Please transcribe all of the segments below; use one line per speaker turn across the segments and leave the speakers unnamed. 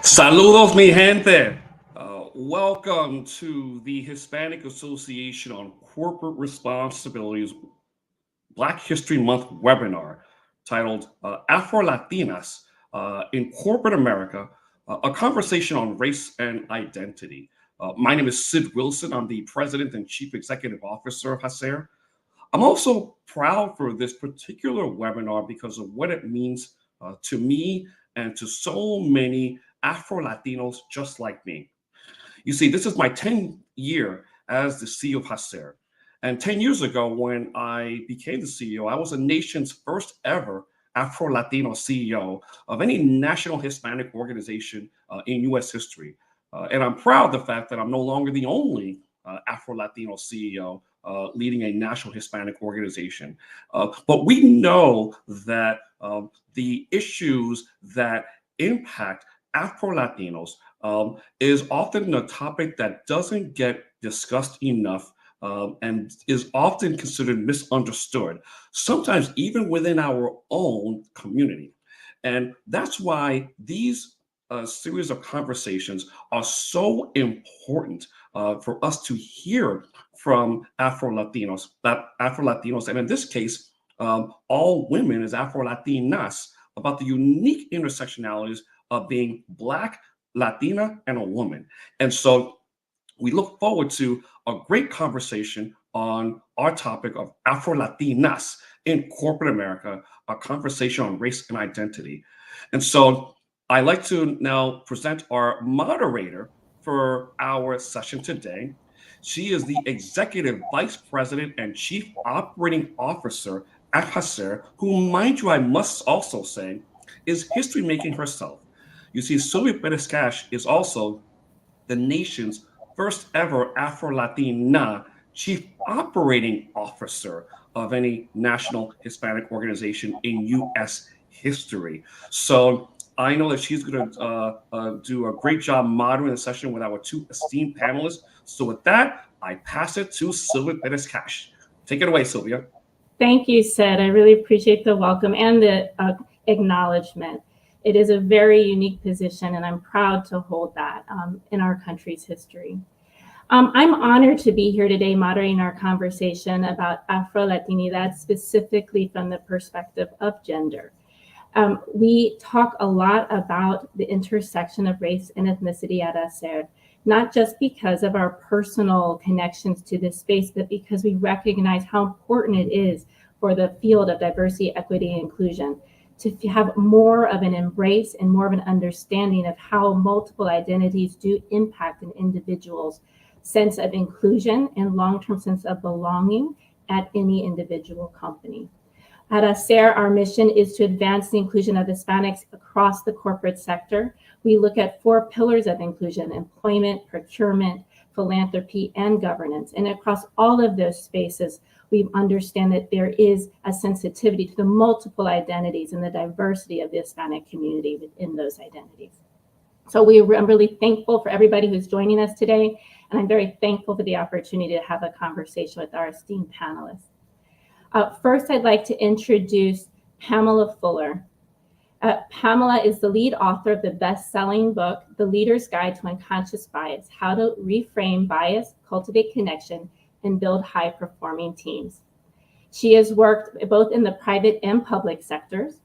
Saludos, mi gente. Welcome to the Hispanic Association on Corporate Responsibilities Black History Month webinar titled Afro-Latinas in Corporate America, a conversation on race and identity. My name is Sid Wilson. I'm the President and Chief Executive Officer of HACER. I'm also proud for this particular webinar because of what it means to me and to so many Afro-Latinos just like me. You see, this is my 10th year as the CEO of HACER. And 10 years ago, when I became the CEO, I was the nation's first ever Afro-Latino CEO of any national Hispanic organization in US history. And I'm proud of the fact that I'm no longer the only Afro-Latino CEO leading a national Hispanic organization. But we know that the issues that impact Afro-Latinos is often a topic that doesn't get discussed enough and is often considered misunderstood, sometimes even within our own community. And that's why these series of conversations are so important for us to hear from Afro-Latinos, and in this case, all women as Afro-Latinas, about the unique intersectionalities of being Black, Latina, and a woman. And so we look forward to a great conversation on our topic of Afro-Latinas in corporate America, a conversation on race and identity. And so I'd like to now present our moderator for our session today. She is the Executive Vice President and Chief Operating Officer at HACER, who, mind you, I must also say, is history making herself. You see, Sylvia Perez-Cash is also the nation's first ever Afro-Latina Chief Operating Officer of any national Hispanic organization in U.S. history. So I know that she's going to do a great job moderating the session with our two esteemed panelists. So with that, I pass it to Sylvia Perez-Cash. Take it away, Sylvia.
Thank you, Sid. I really appreciate the welcome and the acknowledgement. It is a very unique position, and I'm proud to hold that in our country's history. I'm honored to be here today moderating our conversation about Afro-Latinidad, specifically from the perspective of gender. We talk a lot about the intersection of race and ethnicity at HACER, not just because of our personal connections to this space, but because we recognize how important it is for the field of diversity, equity, and inclusion to have more of an embrace and more of an understanding of how multiple identities do impact an individual's sense of inclusion and long-term sense of belonging at any individual company. At HACER, our mission is to advance the inclusion of Hispanics across the corporate sector. We look at 4 pillars of inclusion: employment, procurement, philanthropy, and governance. And across all of those spaces, we understand that there is a sensitivity to the multiple identities and the diversity of the Hispanic community within those identities. So I'm really thankful for everybody who's joining us today, and I'm very thankful for the opportunity to have a conversation with our esteemed panelists. First, I'd like to introduce Pamela Fuller. Pamela is the lead author of the best-selling book, The Leader's Guide to Unconscious Bias: How to Reframe Bias, Cultivate Connection, and Build High-Performing Teams. She has worked both in the private and public sectors,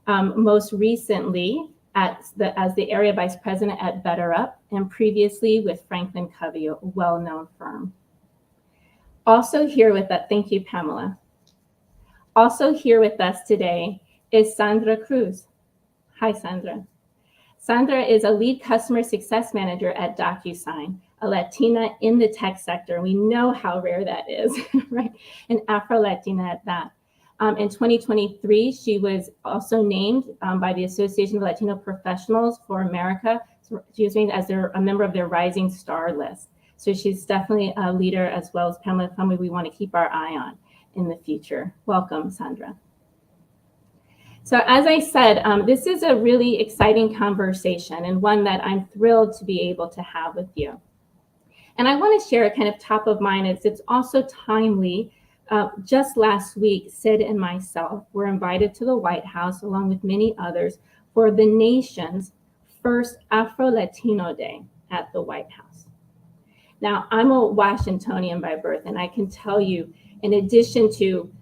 most recently as the Area Vice President at BetterUp, and previously with Franklin Covey, a well-known firm. Also here with us, thank you, Pamela. Also here with us today is Sandra Cruz. Hi, Sandra. Sandra is a lead customer success manager at DocuSign, a Latina in the tech sector. We know how rare that is, right? An Afro-Latina at that. In 2023, she was also named by the Association of Latino Professionals for America. So she was named as a member of their Rising Star list. So she's definitely a leader, as well as Pamela, somebody we want to keep our eye on in the future. Welcome, Sandra. So as I said, this is a really exciting conversation and one that I'm thrilled to be able to have with you. And I want to share a kind of top of mind, as it's also timely. Just last week, Sid and myself were invited to the White House, along with many others, for the nation's first Afro-Latino Day at the White House. Now, I'm a Washingtonian by birth, and I can tell you, in addition to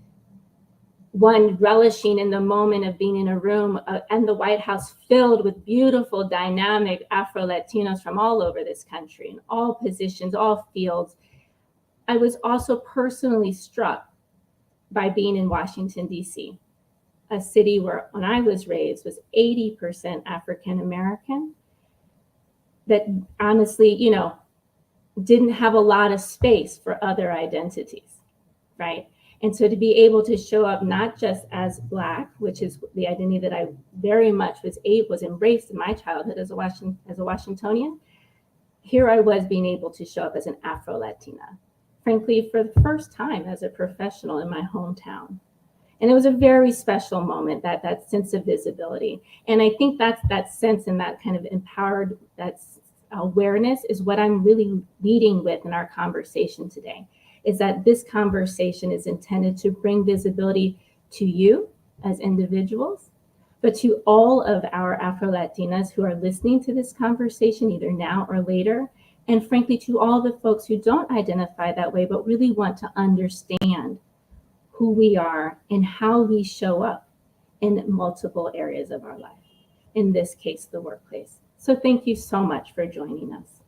one relishing in the moment of being in a room and the White House filled with beautiful, dynamic Afro-Latinos from all over this country, in all positions, all fields, I was also personally struck by being in Washington, D.C., a city where, when I was raised, was 80% African American, that honestly, didn't have a lot of space for other identities, right? And so to be able to show up not just as Black, which is the identity that I very much was embraced in my childhood as a Washingtonian, here I was being able to show up as an Afro-Latina, frankly, for the first time as a professional in my hometown. And it was a very special moment, that sense of visibility. And I think that sense and that kind of empowered, that awareness is what I'm really leading with in our conversation today, is that this conversation is intended to bring visibility to you as individuals, but to all of our Afro-Latinas who are listening to this conversation either now or later, and frankly, to all the folks who don't identify that way, but really want to understand who we are and how we show up in multiple areas of our life, in this case, the workplace. So thank you so much for joining us.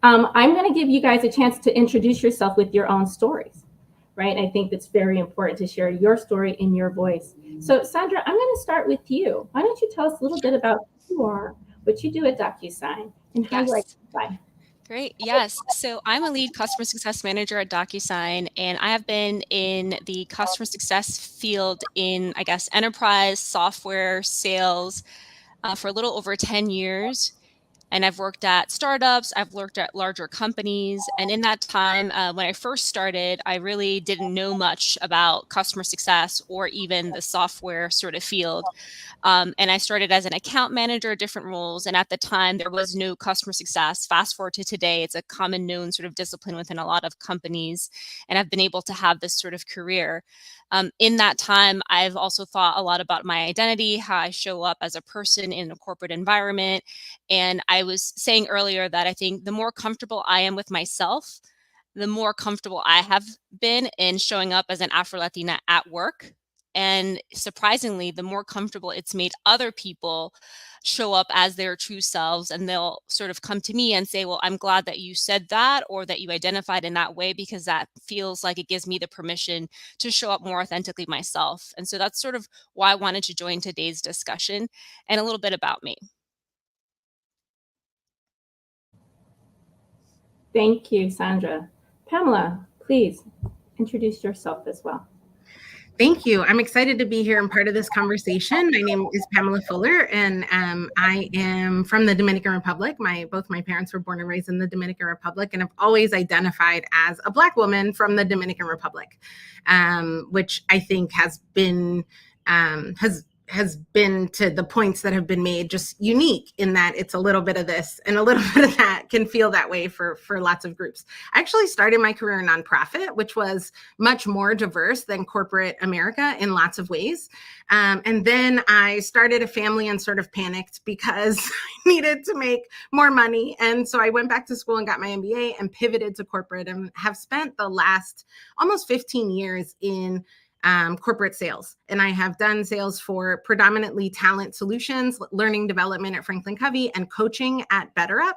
I'm going to give you guys a chance to introduce yourself with your own stories, right? I think it's very important to share your story in your voice. So Sandra, I'm going to start with you. Why don't you tell us a little bit about who you are, what you do at DocuSign, and how you identify?
Great. Yes. So I'm a lead customer success manager at DocuSign, and I have been in the customer success field in, I guess, enterprise software sales for a little over 10 years. And I've worked at startups, I've worked at larger companies. And in that time, when I first started, I really didn't know much about customer success or even the software sort of field. And I started as an account manager, different roles. And at the time, there was no customer success. Fast forward to today, it's a common known sort of discipline within a lot of companies. And I've been able to have this sort of career. In that time, I've also thought a lot about my identity, how I show up as a person in a corporate environment. And I was saying earlier that I think the more comfortable I am with myself, the more comfortable I have been in showing up as an Afro-Latina at work. And surprisingly, the more comfortable it's made other people show up as their true selves. And they'll sort of come to me and say, well, I'm glad that you said that or that you identified in that way, because that feels like it gives me the permission to show up more authentically myself. And so that's sort of why I wanted to join today's discussion and a little bit about me.
Thank you, Sandra. Pamela, please introduce yourself as well.
Thank you. I'm excited to be here and part of this conversation. My name is Pamela Fuller, and I am from the Dominican Republic. Both my parents were born and raised in the Dominican Republic, and I've always identified as a Black woman from the Dominican Republic, which I think has been to the points that have been made just unique in that it's a little bit of this and a little bit of that can feel that way for lots of groups. I actually started my career in nonprofit, which was much more diverse than corporate America in lots of ways. And then I started a family and sort of panicked because I needed to make more money. And so I went back to school and got my MBA and pivoted to corporate and have spent the last almost 15 years in corporate sales. And I have done sales for predominantly talent solutions, learning development at Franklin Covey, and coaching at BetterUp.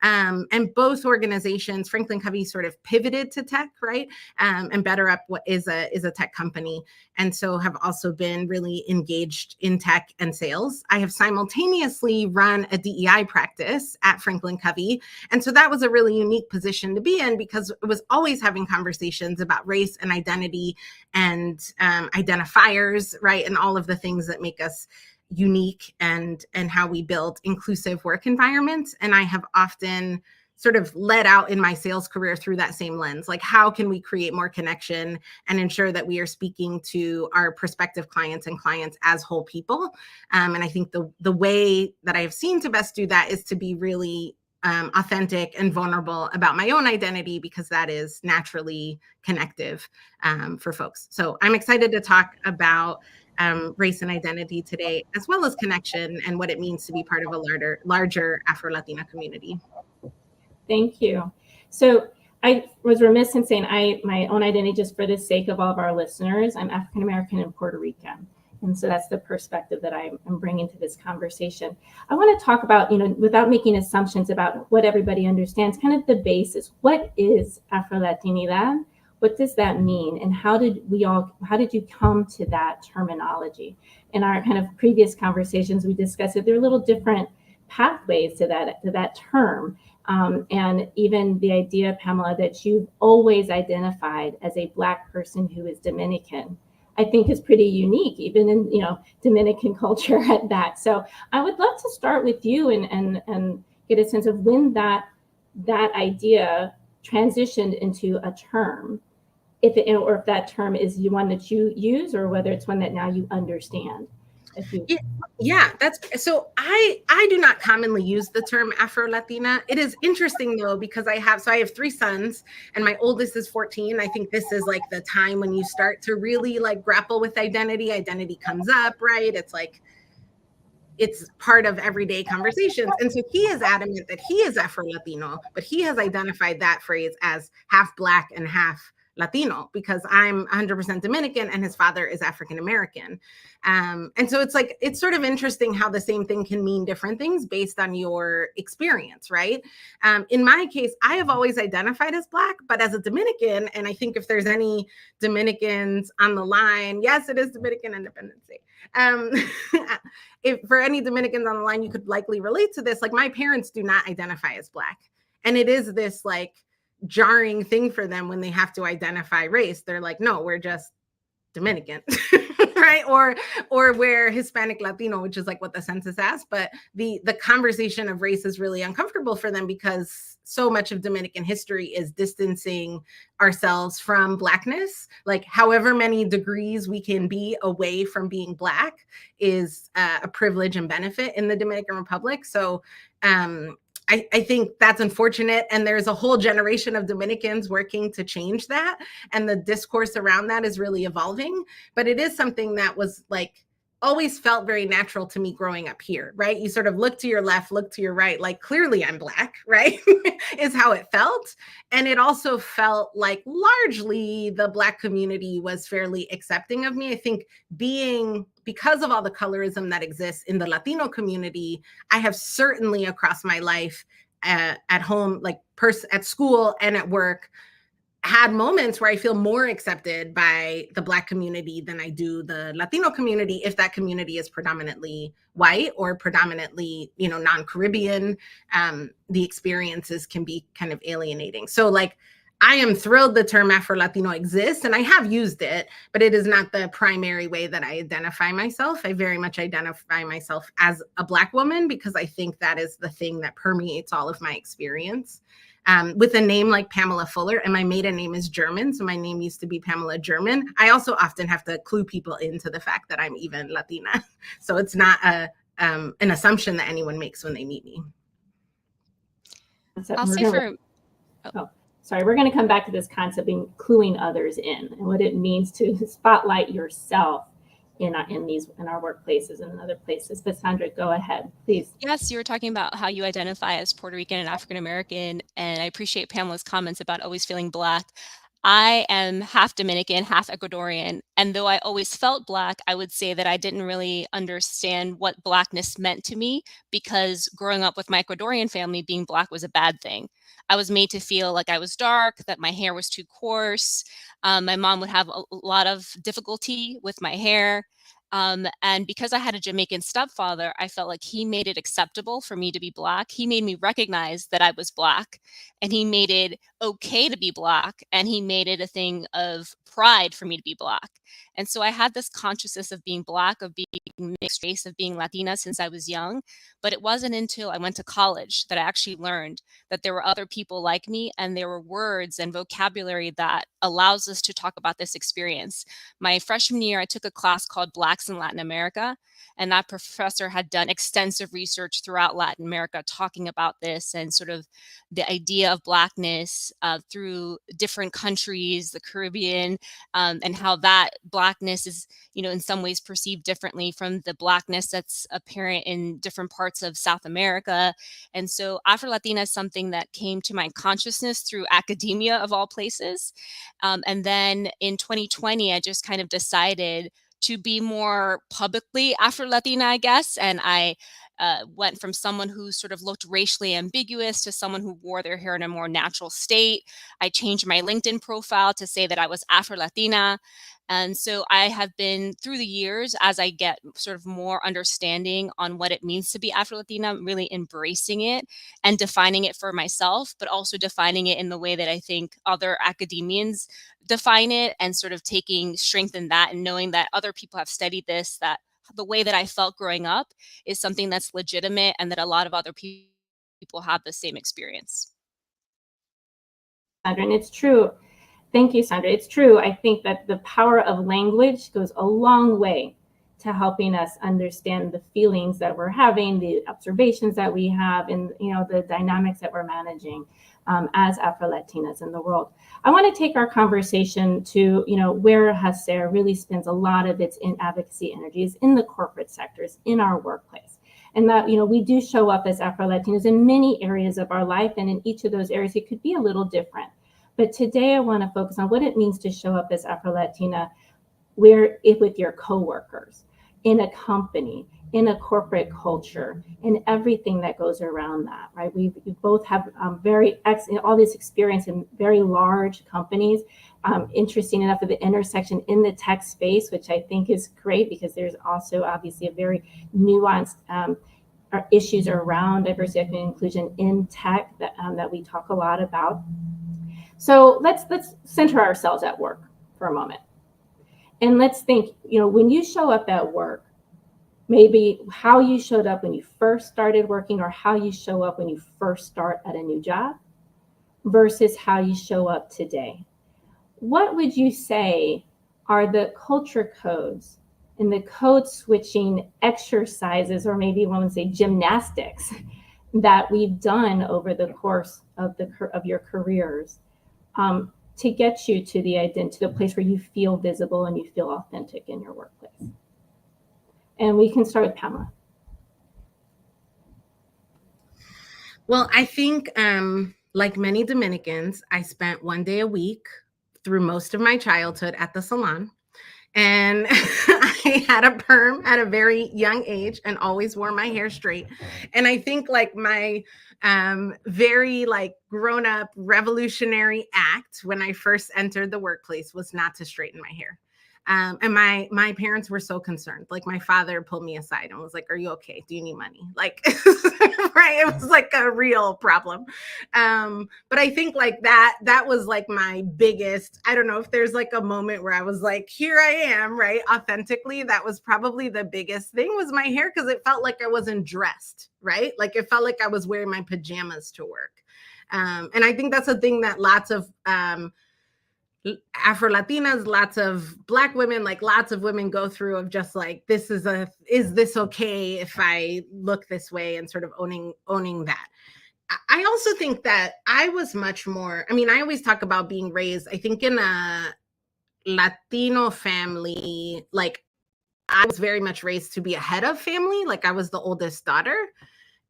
And both organizations, Franklin Covey sort of pivoted to tech, right? And BetterUp is a tech company. And so have also been really engaged in tech and sales. I have simultaneously run a DEI practice at Franklin Covey. And so that was a really unique position to be in because it was always having conversations about race and identity and identifiers, right? And all of the things that make us unique and how we build inclusive work environments. And I have often sort of led out in my sales career through that same lens, like how can we create more connection and ensure that we are speaking to our prospective clients and clients as whole people. And I think the way that I have seen to best do that is to be really authentic and vulnerable about my own identity, because that is naturally connective for folks. So I'm excited to talk about race and identity today, as well as connection and what it means to be part of a larger Afro-Latina community.
Thank you. So I was remiss in saying my own identity, just for the sake of all of our listeners, I'm African American and Puerto Rican. And so that's the perspective that I'm bringing to this conversation. I want to talk about, without making assumptions about what everybody understands, kind of the basis. What is Afro-Latinidad? What does that mean? And how did you come to that terminology? In our kind of previous conversations, we discussed that there are little different pathways to that term. And even the idea, Pamela, that you've always identified as a Black person who is Dominican, I think is pretty unique, even in Dominican culture at that. So I would love to start with you and get a sense of when that idea transitioned into a term, if that term is one that you use, or whether it's one that now you understand.
Yeah, that's so I do not commonly use the term Afro-Latina. It is interesting though, because I have 3 sons and my oldest is 14. I think this is like the time when you start to really like grapple with identity. Identity comes up, right? It's like it's part of everyday conversations. And so he is adamant that he is Afro-Latino, but he has identified that phrase as half Black and half Latino, because I'm 100% Dominican and his father is African American. And so it's sort of interesting how the same thing can mean different things based on your experience, right? In my case, I have always identified as Black, but as a Dominican, and I think if there's any Dominicans on the line, yes, it is Dominican Independence Day. If for any Dominicans on the line, you could likely relate to this. Like, my parents do not identify as Black. And it is this like jarring thing for them when they have to identify race. They're like, no, we're just Dominican, right? Or we're Hispanic Latino, which is like what the census asks. But the conversation of race is really uncomfortable for them, because so much of Dominican history is distancing ourselves from Blackness. Like, however many degrees we can be away from being Black is a privilege and benefit in the Dominican Republic. So I think that's unfortunate. And there's a whole generation of Dominicans working to change that. And the discourse around that is really evolving. But it is something that was like always felt very natural to me growing up here, right? You sort of look to your left, look to your right, like clearly I'm Black, right? Is how it felt. And it also felt like largely the Black community was fairly accepting of me. I think because of all the colorism that exists in the Latino community, I have certainly across my life at home, like at school and at work, had moments where I feel more accepted by the Black community than I do the Latino community, if that community is predominantly white or predominantly, non-Caribbean. The experiences can be kind of alienating. So like, I am thrilled the term Afro-Latino exists, and I have used it, but it is not the primary way that I identify myself. I very much identify myself as a Black woman, because I think that is the thing that permeates all of my experience. With a name like Pamela Fuller, and my maiden name is German, so my name used to be Pamela German. I also often have to clue people into the fact that I'm even Latina. So it's not an assumption that anyone makes when they meet me.
I'll say
we're going to come back to this concept of cluing others in and what it means to spotlight yourself in our workplaces and in other places. But Sandra, go ahead, please.
Yes, you were talking about how you identify as Puerto Rican and African American, and I appreciate Pamela's comments about always feeling Black. I am half Dominican, half Ecuadorian, and though I always felt Black, I would say that I didn't really understand what Blackness meant to me, because growing up with my Ecuadorian family, being Black was a bad thing. I was made to feel like I was dark, that my hair was too coarse. My mom would have a lot of difficulty with my hair. And because I had a Jamaican stepfather, I felt like he made it acceptable for me to be Black. He made me recognize that I was Black, and he made it okay to be Black, and he made it a thing of pride for me to be Black. And so I had this consciousness of being Black, of being mixed race, of being Latina since I was young. But it wasn't until I went to college that I actually learned that there were other people like me, and there were words and vocabulary that allows us to talk about this experience. My freshman year, I took a class called Black Blacks in Latin America. And that professor had done extensive research throughout Latin America talking about this and sort of the idea of Blackness through different countries, the Caribbean, and how that Blackness is, in some ways perceived differently from the Blackness that's apparent in different parts of South America. And so Afro-Latina is something that came to my consciousness through academia of all places. And then in 2020, I just kind of decided to be more publicly Afro-Latina, I guess. And I went from someone who sort of looked racially ambiguous to someone who wore their hair in a more natural state. I changed my LinkedIn profile to say that I was Afro-Latina. And so I have been, through the years, as I get sort of more understanding on what it means to be Afro-Latina, really embracing it and defining it for myself, but also defining it in the way that I think other academians define it, and sort of taking strength in that and knowing that other people have studied this, that the way that I felt growing up is something that's legitimate and that a lot of other people have the same experience.
Sandra, and it's true. Thank you, Sandra. It's true. I think that the power of language goes a long way to helping us understand the feelings that we're having, the observations that we have, and the dynamics that we're managing as Afro-Latinas in the world. I want to take our conversation to where HACER really spends a lot of its advocacy energies in the corporate sectors, in our workplace. And that we do show up as Afro-Latinas in many areas of our life, and in each of those areas it could be a little different. But today I want to focus on what it means to show up as Afro-Latina with your coworkers, in a company, in a corporate culture, and everything that goes around that, right? We both have all this experience in very large companies. Interesting enough, at the intersection in the tech space, which I think is great because there's also obviously a very nuanced issues around diversity, equity, and inclusion in tech that we talk a lot about. So let's center ourselves at work for a moment. And let's think, when you show up at work, maybe how you showed up when you first started working, or how you show up when you first start at a new job versus how you show up today. What would you say are the culture codes and the code switching exercises, or maybe one would say gymnastics, that we've done over the course of your careers to get you to the place where you feel visible and you feel authentic in your workplace? And we can start with Pamela.
Well, I think like many Dominicans, I spent one day a week through most of my childhood at the salon. And I had a perm at a very young age and always wore my hair straight. And I think like my very grown up revolutionary act when I first entered the workplace was not to straighten my hair. And my parents were so concerned. Like, my father pulled me aside and was like, "Are you okay? Do you need money?" Like, right? It was like a real problem. But I think that was like my biggest, I don't know if there's like a moment where I was like, here I am, right? Authentically, that was probably the biggest thing, was my hair, because it felt like I wasn't dressed, right? Like, it felt like I was wearing my pajamas to work. And I think that's a thing that lots of Afro-Latinas, lots of Black women, like lots of women go through, of just like, is this okay if I look this way, and sort of owning that. I also think that I was much more, I always talk about being raised, I think, in a Latino family. Like, I was very much raised to be a head of family. Like, I was the oldest daughter.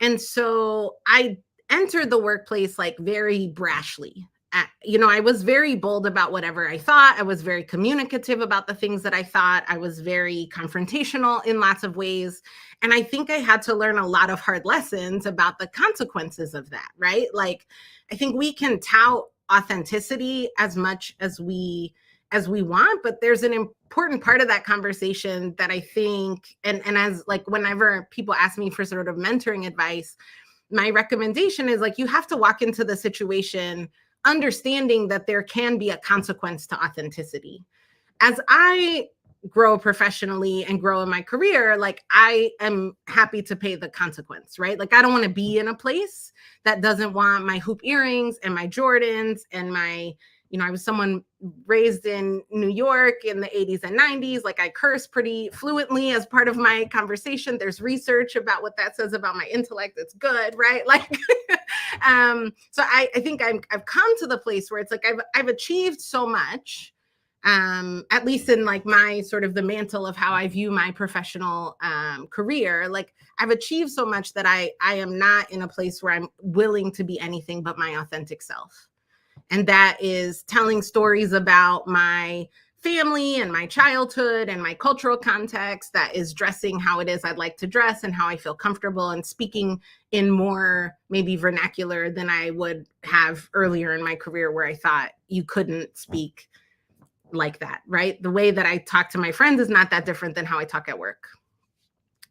And so I entered the workplace like very brashly. I was very bold about whatever I thought. I was very communicative about the things that I thought. I was very confrontational in lots of ways. And I think I had to learn a lot of hard lessons about the consequences of that, right? Like, I think we can tout authenticity as much as we want, but there's an important part of that conversation that I think, and as like, whenever people ask me for sort of mentoring advice, my recommendation is like, you have to walk into the situation understanding that there can be a consequence to authenticity. As I grow professionally and grow in my career, like, I am happy to pay the consequence, right? Like, I don't want to be in a place that doesn't want my hoop earrings and my Jordans and my, I was someone raised in New York in the 80s and 90s. Like I curse pretty fluently as part of my conversation. There's research about what that says about my intellect. It's good, right? Like, so I think I've come to the place where it's like I've achieved so much, at least in like my sort of the mantle of how I view my professional career. Like I've achieved so much that I am not in a place where I'm willing to be anything but my authentic self. And that is telling stories about my family and my childhood and my cultural context, that is dressing how it is I'd like to dress and how I feel comfortable, and speaking in more maybe vernacular than I would have earlier in my career, where I thought you couldn't speak like that, right? The way that I talk to my friends is not that different than how I talk at work.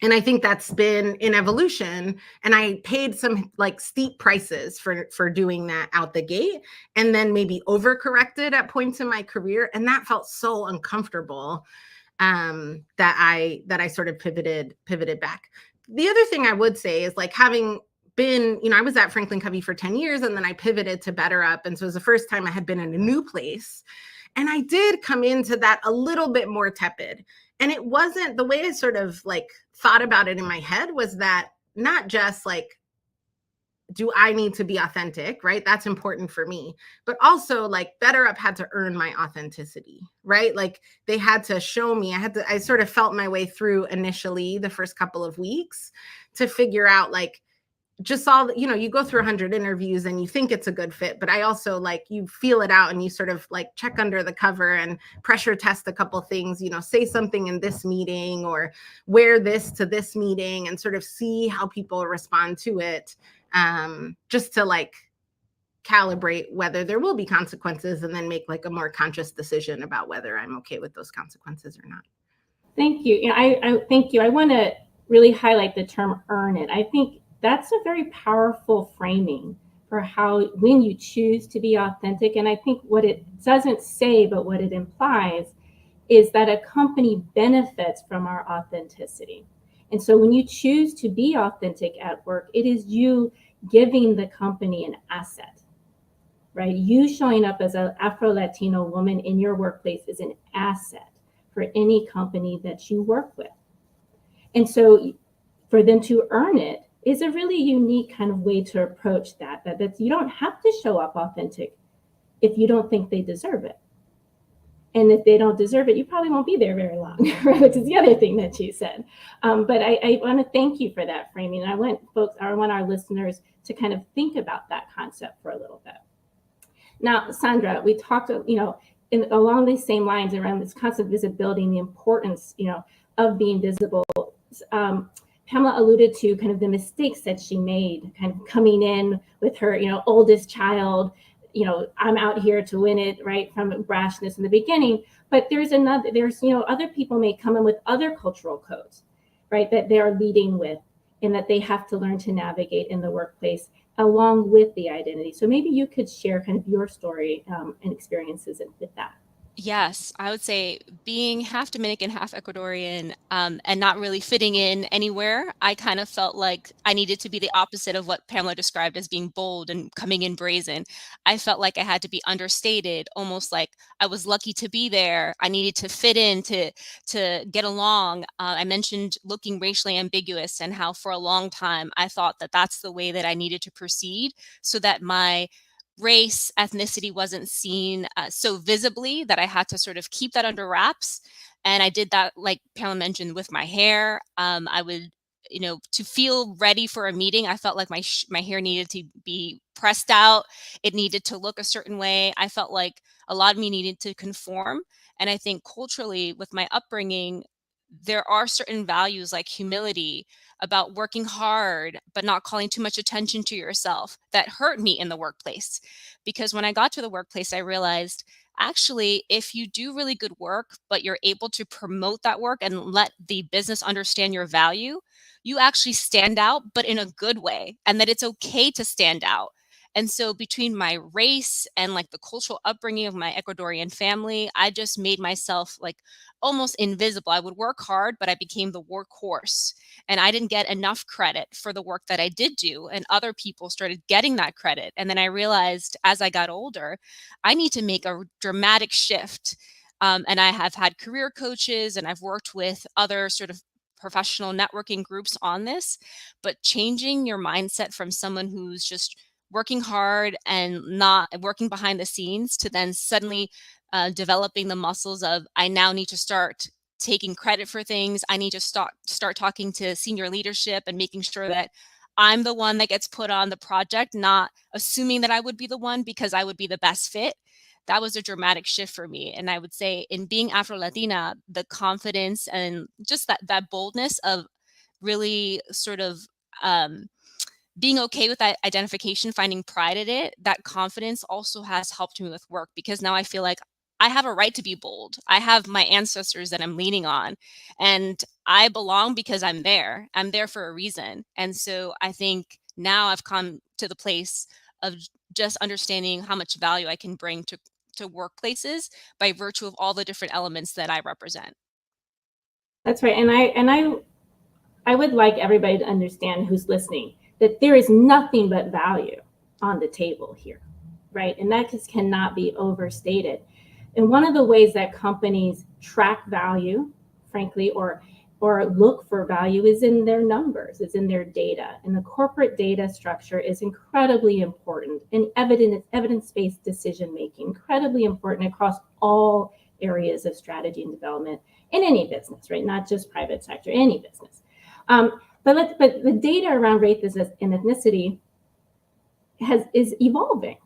And I think that's been in evolution. And I paid some like steep prices for doing that out the gate, and then maybe overcorrected at points in my career. And that felt so uncomfortable that I sort of pivoted back. The other thing I would say is like having been, I was at Franklin Covey for 10 years and then I pivoted to Better Up. And so it was the first time I had been in a new place. And I did come into that a little bit more tepid. And it wasn't the way I sort of like thought about it in my head was that not just like, do I need to be authentic, right? That's important for me. But also like Better Up had to earn my authenticity, right? Like they had to show me, I sort of felt my way through initially the first couple of weeks to figure out like, just all, you go through 100 interviews and you think it's a good fit, but I also like you feel it out and you sort of like check under the cover and pressure test a couple things, say something in this meeting or wear this to this meeting and sort of see how people respond to it, just to like calibrate whether there will be consequences and then make like a more conscious decision about whether I'm okay with those consequences or not.
Thank you. I thank you. I want to really highlight the term earn it. I think that's a very powerful framing for how, when you choose to be authentic. And I think what it doesn't say, but what it implies is that a company benefits from our authenticity. And so when you choose to be authentic at work, it is you giving the company an asset, right? You showing up as an Afro-Latino woman in your workplace is an asset for any company that you work with. And so for them to earn it is a really unique kind of way to approach that you don't have to show up authentic if you don't think they deserve it. And if they don't deserve it, you probably won't be there very long, right? Which is the other thing that you said. But I want to thank you for that framing. I want our listeners to kind of think about that concept for a little bit. Now, Sandra, we talked, along these same lines around this concept of visibility and the importance, of being visible. Pamela alluded to kind of the mistakes that she made, kind of coming in with her, oldest child, I'm out here to win it, right, from brashness in the beginning. But there's other people may come in with other cultural codes, right, that they are leading with and that they have to learn to navigate in the workplace along with the identity. So maybe you could share kind of your story and experiences with that.
Yes, I would say being half Dominican, half Ecuadorian, and not really fitting in anywhere, I kind of felt like I needed to be the opposite of what Pamela described as being bold and coming in brazen. I felt like I had to be understated, almost like I was lucky to be there. I needed to fit in to get along. I mentioned looking racially ambiguous and how for a long time I thought that that's the way that I needed to proceed so that my race, ethnicity wasn't seen so visibly that I had to sort of keep that under wraps. And I did that, like Pamela mentioned, with my hair. I would, to feel ready for a meeting, I felt like my hair needed to be pressed out. It needed to look a certain way. I felt like a lot of me needed to conform. And I think culturally, with my upbringing, there are certain values like humility, about working hard, but not calling too much attention to yourself, that hurt me in the workplace. Because when I got to the workplace, I realized actually, if you do really good work, but you're able to promote that work and let the business understand your value, you actually stand out, but in a good way, and that it's okay to stand out. And so between my race and like the cultural upbringing of my Ecuadorian family, I just made myself like almost invisible. I would work hard, but I became the workhorse. And I didn't get enough credit for the work that I did do. And other people started getting that credit. And then I realized as I got older, I need to make a dramatic shift. And I have had career coaches and I've worked with other sort of professional networking groups on this. But changing your mindset from someone who's just working hard and not working behind the scenes to then suddenly developing the muscles of, I now need to start taking credit for things. I need to start talking to senior leadership and making sure that I'm the one that gets put on the project, not assuming that I would be the one because I would be the best fit. That was a dramatic shift for me. And I would say in being Afro-Latina, the confidence and just that boldness of really sort of being okay with that identification, finding pride in it, that confidence also has helped me with work because now I feel like I have a right to be bold. I have my ancestors that I'm leaning on and I belong because I'm there. I'm there for a reason. And so I think now I've come to the place of just understanding how much value I can bring to workplaces by virtue of all the different elements that I represent.
That's right. I would like everybody to understand who's listening that there is nothing but value on the table here, right? And that just cannot be overstated. And one of the ways that companies track value, frankly, or look for value is in their numbers, is in their data. And the corporate data structure is incredibly important and evidence-based decision-making, incredibly important across all areas of strategy and development in any business, right? Not just private sector, any business. But the data around race and ethnicity is evolving.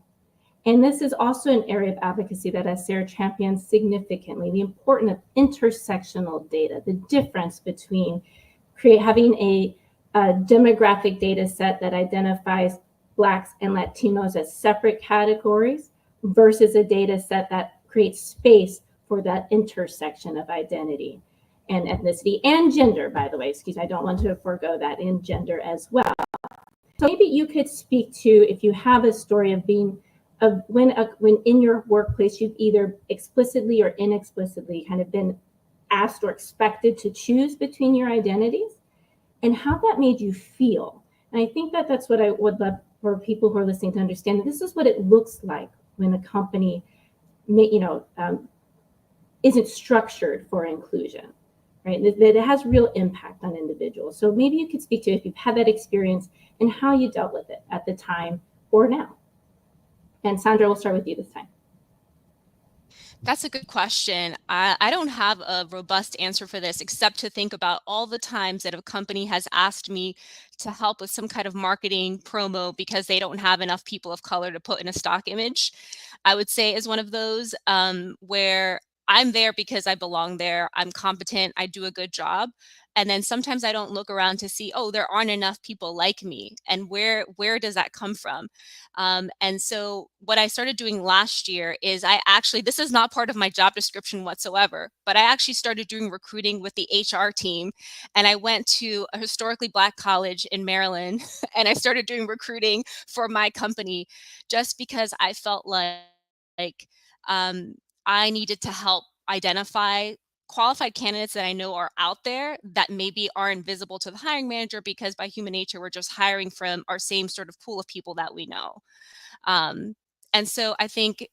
And this is also an area of advocacy that as Sarah champions significantly, the importance of intersectional data, the difference between having a demographic data set that identifies Blacks and Latinos as separate categories versus a data set that creates space for that intersection of identity and ethnicity and gender, by the way. Excuse me, I don't want to forego that, in gender as well. So maybe you could speak to, if you have a story of when in your workplace you've either explicitly or inexplicitly kind of been asked or expected to choose between your identities and how that made you feel. And I think that's what I would love for people who are listening to understand. This is what it looks like when a company isn't structured for inclusion, right? That it has real impact on individuals. So maybe you could speak to if you've had that experience and how you dealt with it at the time or now. And Sandra, we'll start with you this time.
That's a good question. I don't have a robust answer for this, except to think about all the times that a company has asked me to help with some kind of marketing promo because they don't have enough people of color to put in a stock image. I would say is one of those where I'm there because I belong there. I'm competent. I do a good job. And then sometimes I don't look around to see, oh, there aren't enough people like me. And where does that come from? And so what I started doing last year is this is not part of my job description whatsoever, but I actually started doing recruiting with the HR team. And I went to a historically Black college in Maryland and I started doing recruiting for my company just because I felt like I needed to help identify qualified candidates that I know are out there that maybe aren't visible to the hiring manager because by human nature, we're just hiring from our same sort of pool of people that we know. And so I think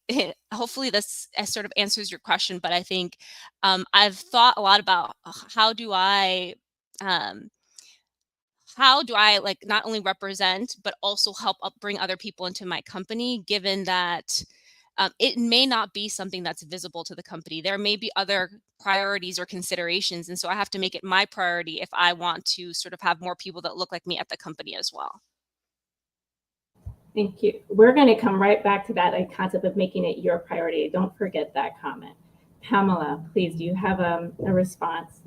hopefully this sort of answers your question, but I think I've thought a lot about how do I like not only represent, but also help bring other people into my company, given that it may not be something that's visible to the company. There may be other priorities or considerations. And so I have to make it my priority if I want to sort of have more people that look like me at the company as well.
Thank you. We're going to come right back to that concept of making it your priority. Don't forget that comment. Pamela, please, do you have a response?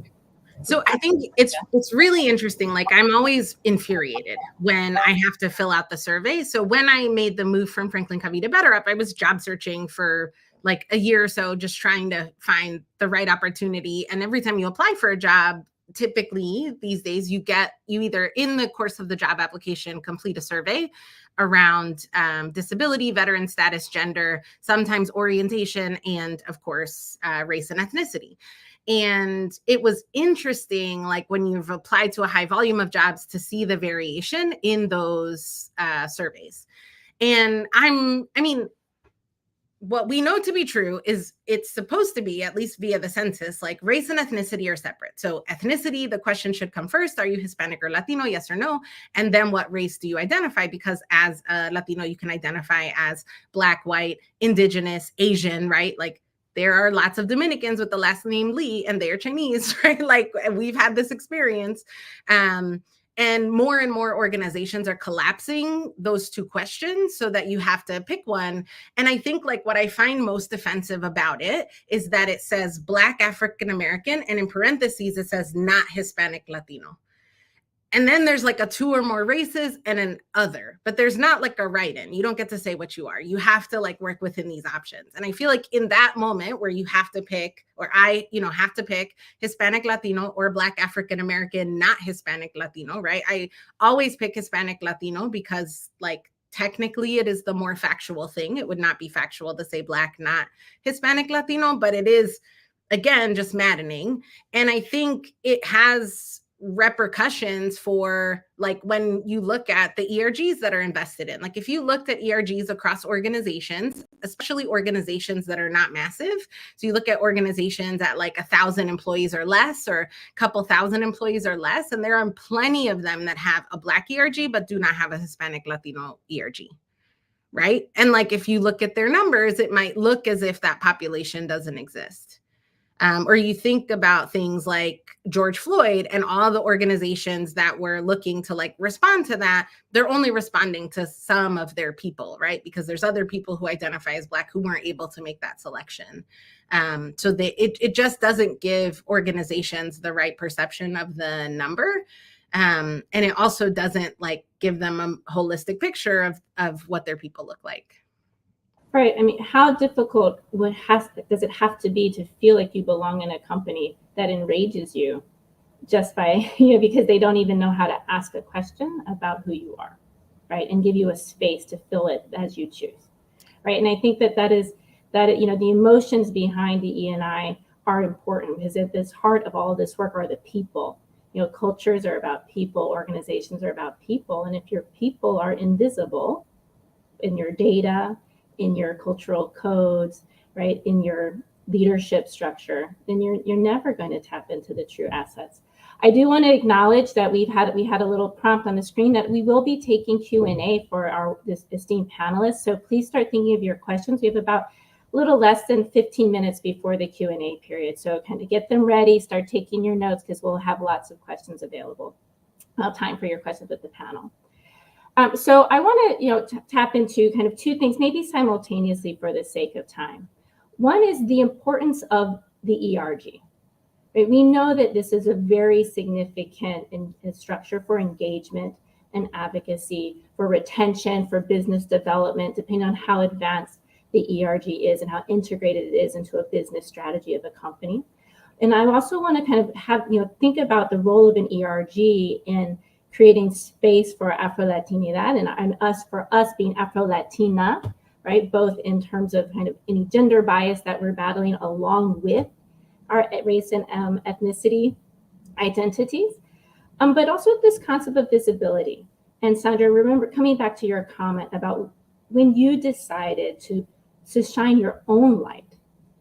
So I think it's really interesting. Like, I'm always infuriated when I have to fill out the survey. So when I made the move from Franklin Covey to BetterUp, I was job searching for like a year or so, just trying to find the right opportunity. And every time you apply for a job, typically these days you either in the course of the job application complete a survey around disability, veteran status, gender, sometimes orientation, and of course, race and ethnicity. And it was interesting, like when you've applied to a high volume of jobs, to see the variation in those surveys. And what we know to be true is it's supposed to be, at least via the census, like race and ethnicity are separate. So ethnicity, the question should come first. Are you Hispanic or Latino? Yes or no. And then what race do you identify? Because as a Latino, you can identify as Black, white, indigenous, Asian, right? Like there are lots of Dominicans with the last name Lee and they're Chinese, right? Like we've had this experience. And more organizations are collapsing those two questions so that you have to pick one. And I think like what I find most offensive about it is that it says Black African American, and in parentheses, it says not Hispanic Latino. And then there's like a 2 or more races and an other, but there's not like a write-in. You don't get to say what you are. You have to like work within these options. And I feel like in that moment where you have to pick, or I, have to pick Hispanic Latino or Black African American, not Hispanic Latino, right? I always pick Hispanic Latino because like technically it is the more factual thing. It would not be factual to say Black, not Hispanic Latino, but it is, again, just maddening. And I think it has repercussions for like when you look at the ERGs that are invested in. Like if you looked at ERGs across organizations, especially organizations that are not massive, so you look at organizations at like 1,000 employees or less, or a couple thousand employees or less, and there are plenty of them that have a Black ERG but do not have a Hispanic Latino ERG, right? And like if you look at their numbers, it might look as if that population doesn't exist. Or you think about things like George Floyd and all the organizations that were looking to like respond to that, they're only responding to some of their people, right? Because there's other people who identify as Black who weren't able to make that selection. So it just doesn't give organizations the right perception of the number. And it also doesn't like give them a holistic picture of what their people look like.
Right. I mean, how difficult does it have to be to feel like you belong in a company that enrages you just by, because they don't even know how to ask a question about who you are, right? And give you a space to fill it as you choose, right? And I think that the emotions behind the E&I are important because at the heart of all of this work are the people. Cultures are about people, organizations are about people. And if your people are invisible in your data, in your cultural codes, right, in your leadership structure, then you're never going to tap into the true assets. I do want to acknowledge that we had a little prompt on the screen that we will be taking Q&A for this esteemed panelists. So please start thinking of your questions. We have about a little less than 15 minutes before the Q&A period. So kind of get them ready, start taking your notes because we'll have lots of questions available. Time for your questions with the panel. So I want to tap into kind of two things, maybe simultaneously for the sake of time. One is the importance of the ERG. Right? We know that this is a very significant structure for engagement and advocacy, for retention, for business development, depending on how advanced the ERG is and how integrated it is into a business strategy of a company. And I also want to kind of think about the role of an ERG in creating space for Afro-Latinidad and for us being Afro-Latina, right? Both in terms of kind of any gender bias that we're battling along with our race and ethnicity identities, but also this concept of visibility. And Sandra, remember coming back to your comment about when you decided to shine your own light,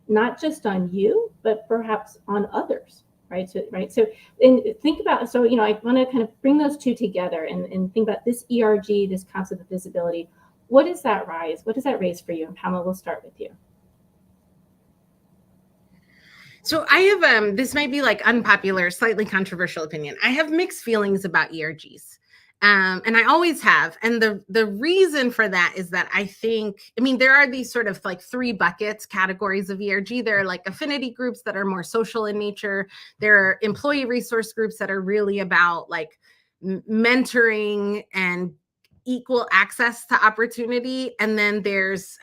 not just on you, but perhaps on others. Right. So and think about, I want to kind of bring those two together and think about this ERG, this concept of visibility. What does that raise for you? And Pamela, we'll start with you.
So I have, this might be like unpopular, slightly controversial opinion. I have mixed feelings about ERGs. And I always have. And the reason for that is that I think, there are these sort of like 3 buckets, categories of ERG. There are like affinity groups that are more social in nature. There are employee resource groups that are really about like mentoring and equal access to opportunity. And then there's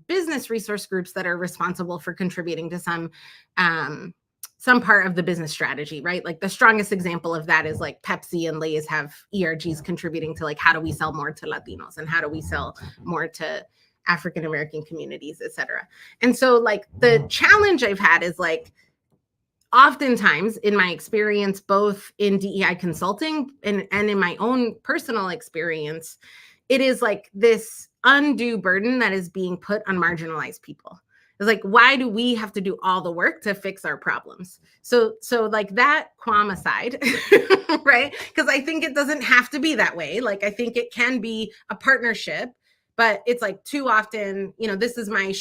business resource groups that are responsible for contributing to some some part of the business strategy, right? Like the strongest example of that is like Pepsi and Lay's have ERGs contributing to like, how do we sell more to Latinos and how do we sell more to African American communities, et cetera. And so like the challenge I've had is like, oftentimes in my experience, both in DEI consulting and in my own personal experience, it is like this undue burden that is being put on marginalized people. It's like, why do we have to do all the work to fix our problems? So like that qualm aside, right? Because I think it doesn't have to be that way. Like, I think it can be a partnership, but it's like too often, you know, this is my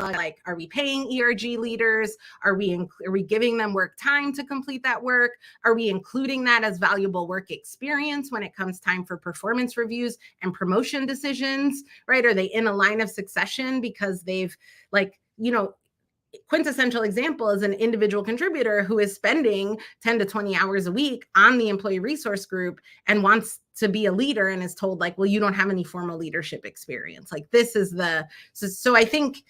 like, are we paying ERG leaders? Are we giving them work time to complete that work? Are we including that as valuable work experience when it comes time for performance reviews and promotion decisions, right? Are they in a line of succession because they've like, you know, quintessential example is an individual contributor who is spending 10 to 20 hours a week on the employee resource group and wants to be a leader and is told like, well, you don't have any formal leadership experience. Like this is so I think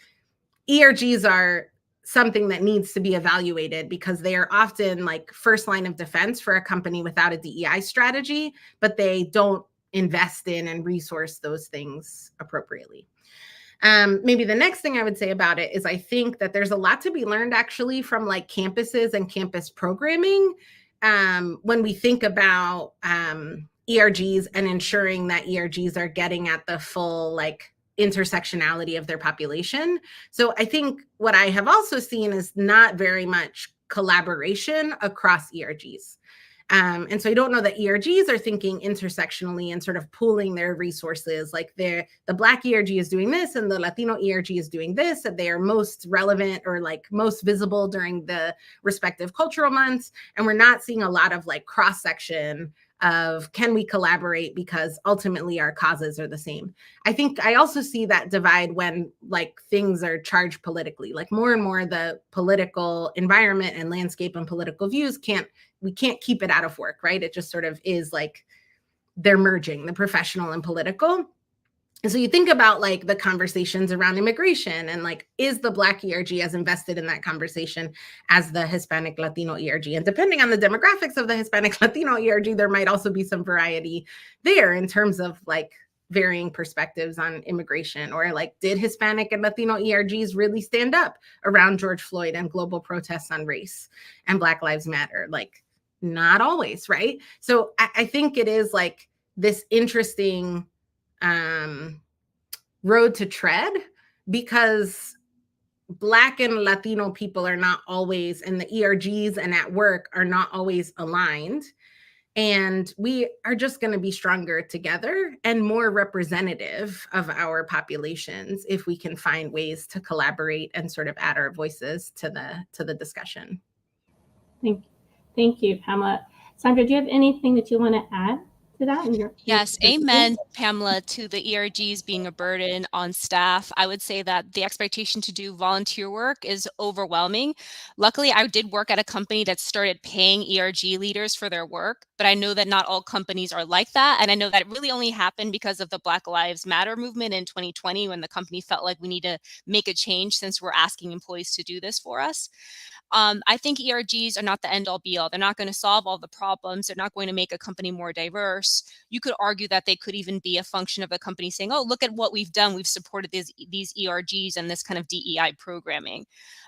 ERGs are something that needs to be evaluated because they are often like first line of defense for a company without a DEI strategy, but they don't invest in and resource those things appropriately. Maybe the next thing I would say about it is I think that there's a lot to be learned actually from like campuses and campus programming when we think about ERGs and ensuring that ERGs are getting at the full like intersectionality of their population. So I think what I have also seen is not very much collaboration across ERGs. And so I don't know that ERGs are thinking intersectionally and sort of pooling their resources. Like the Black ERG is doing this and the Latino ERG is doing this, and they are most relevant or like most visible during the respective cultural months. And we're not seeing a lot of like cross-section of can we collaborate because ultimately our causes are the same. I think I also see that divide when like things are charged politically, like more and more the political environment and landscape and political views we can't keep it out of work, right? It just sort of is like they're merging the professional and political. And so you think about like the conversations around immigration and like, is the Black ERG as invested in that conversation as the Hispanic Latino ERG? And depending on the demographics of the Hispanic Latino ERG, there might also be some variety there in terms of like varying perspectives on immigration, or like, did Hispanic and Latino ERGs really stand up around George Floyd and global protests on race and Black Lives Matter? Like, not always, right? So I think it is like this interesting road to tread because Black and Latino people are not always, and the ERGs and at work are not always aligned. And we are just going to be stronger together and more representative of our populations if we can find ways to collaborate and sort of add our voices to the discussion.
Thank you, Pamela. Sandra, do you have anything that you want to add to that?
Yes, amen, Pamela, to the ERGs being a burden on staff. I would say that the expectation to do volunteer work is overwhelming. Luckily, I did work at a company that started paying ERG leaders for their work, but I know that not all companies are like that. And I know that it really only happened because of the Black Lives Matter movement in 2020, when the company felt like we need to make a change since we're asking employees to do this for us. I think ERGs are not the end all be all. They're not going to solve all the problems. They're not going to make a company more diverse. You could argue that they could even be a function of a company saying, oh, look at what we've done. We've supported these ERGs and this kind of DEI programming.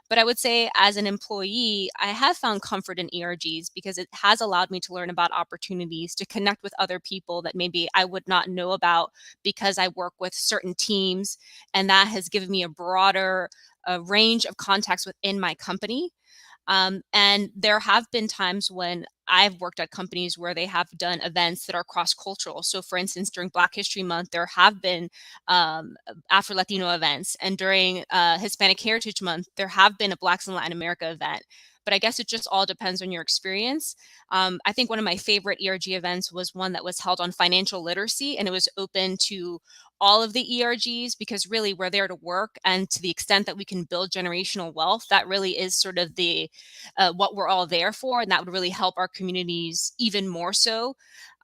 But I would say as an employee, I have found comfort in ERGs because it has allowed me to learn about opportunities to connect with other people that maybe I would not know about because I work with certain teams. And that has given me a broader range of contacts within my company. And there have been times when I've worked at companies where they have done events that are cross-cultural. So for instance, during Black History Month, there have been Afro-Latino events. And during Hispanic Heritage Month, there have been a Blacks in Latin America event. But I guess it just all depends on your experience. I think one of my favorite ERG events was one that was held on financial literacy, and it was open to all of the ERGs, because really we're there to work, and to the extent that we can build generational wealth, that really is sort of the what we're all there for, and that would really help our communities even more so.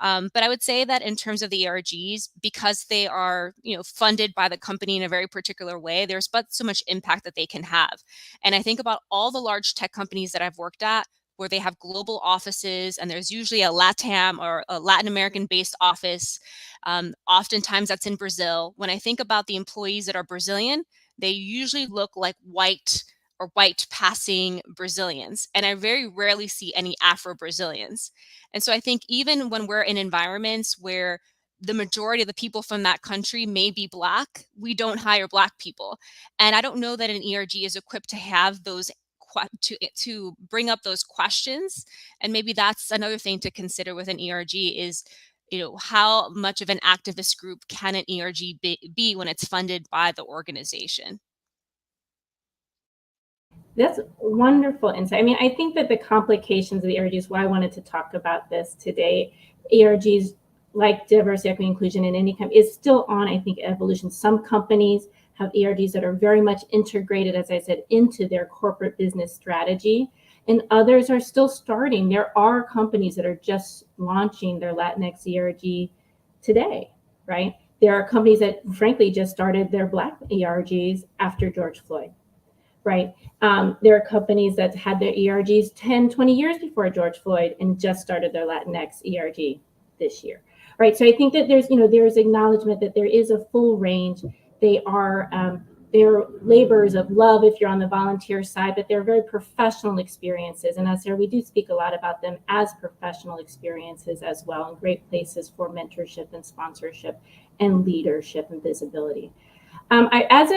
But I would say that in terms of the ERGs, because they are, funded by the company in a very particular way, there's but so much impact that they can have. And I think about all the large tech companies that I've worked at, where they have global offices, and there's usually a LATAM or a Latin American based office. Oftentimes that's in Brazil. When I think about the employees that are Brazilian, they usually look like white or white passing Brazilians. And I very rarely see any Afro-Brazilians. And so I think even when we're in environments where the majority of the people from that country may be Black, we don't hire Black people. And I don't know that an ERG is equipped to have those to bring up those questions. And maybe that's another thing to consider with an ERG is, how much of an activist group can an ERG be when it's funded by the organization?
That's wonderful insight. I mean, I think that the complications of the ERGs is why I wanted to talk about this today. ERGs, like diversity, equity, inclusion in any company, is still on, I think, evolution. Some companies have ERGs that are very much integrated, as I said, into their corporate business strategy, and others are still starting. There are companies that are just launching their Latinx ERG today, right? There are companies that, frankly, just started their Black ERGs after George Floyd. Right. There are companies that had their ERGs 10, 20 years before George Floyd and just started their Latinx ERG this year. Right. So I think that there's acknowledgement that there is a full range. They're labors of love if you're on the volunteer side, but they're very professional experiences. And as there, we do speak a lot about them as professional experiences as well, and great places for mentorship and sponsorship and leadership and visibility. As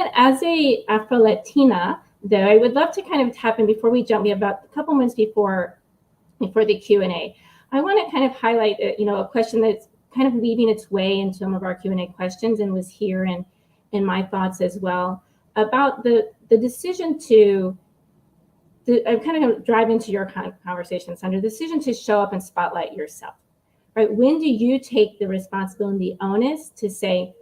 a Afro-Latina, though, I would love to kind of tap in before we jump. We have about a couple minutes before the Q&A. I want to kind of highlight, a question that's kind of weaving its way in some of our Q&A questions and was here in my thoughts as well, about the decision I'm kind of going to drive into your conversation, Sandra, the decision to show up and spotlight yourself, right? When do you take the responsibility and the onus to say,